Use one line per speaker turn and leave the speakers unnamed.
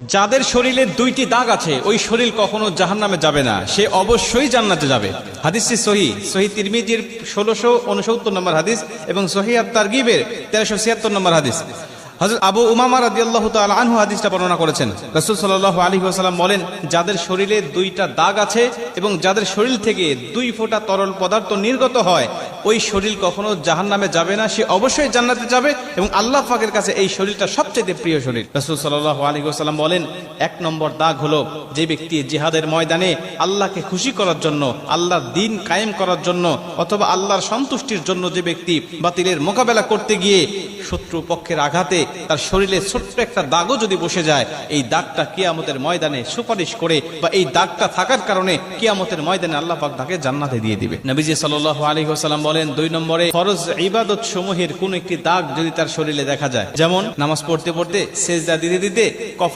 যাদের শরীরে দুইটি দাগ আছে ওই শরীর কখনো জাহান্নামে যাবে না, সে অবশ্যই জান্নাতে যাবে। হাদিসটি সহিহ তিরমিজির 1669 নম্বর হাদিস এবং সহিহ আত-তারগিবের 1376 নম্বর হাদিস। হযরত আবু উমামা রাদিয়াল্লাহু তাআলা আনহু হাদিসটা বর্ণনা করেছেন। রাসূল সাল্লাল্লাহু আলাইহি ওয়াসাল্লাম বলেন, যাদের শরীরে দুইটা দাগ আছে এবং যাদের শরীর থেকে 2 ফোঁটা তরল পদার্থ নির্গত হয় ওই শরীর কখনো জাহান্নামে যাবে না, সে অবশ্যই জান্নাতে যাবে এবং আল্লাহ পাকের কাছে এই শরীরটা সবচেয়ে প্রিয় শরীর। রাসূল সাল্লাল্লাহু আলাইহি ওয়াসাল্লাম বলেন, 1 নম্বর দাগ হলো যে ব্যক্তি জিহাদের ময়দানে আল্লাহকে খুশি করার জন্য, আল্লাহর দ্বীন কায়েম করার জন্য অথবা আল্লাহর সন্তুষ্টির জন্য যে ব্যক্তি বাতিলের মোকাবেলা করতে গিয়ে শত্রু পক্ষের আঘাতে তার শরীরে ছোট্ট একটা দাগও যদি বসে যায়, এই দাগটা কিয়ামতের ময়দানে সুপারিশ করে বা এই দাগটা থাকার কারণে কিয়ামতের ময়দানে আল্লাহ পাক তাকে জান্নাতে দিয়ে দিবে। নবীজি সাল্লাল্লাহু আলাইহি ওয়াসাল্লাম বলেন, 2 নম্বরে ফরজ ইবাদত সমূহের কোন একটি দাগ যদি তার শরীরে দেখা যায়, যেমন নামাজ পড়তে পড়তে সেজদা দিতে দিতে কপাল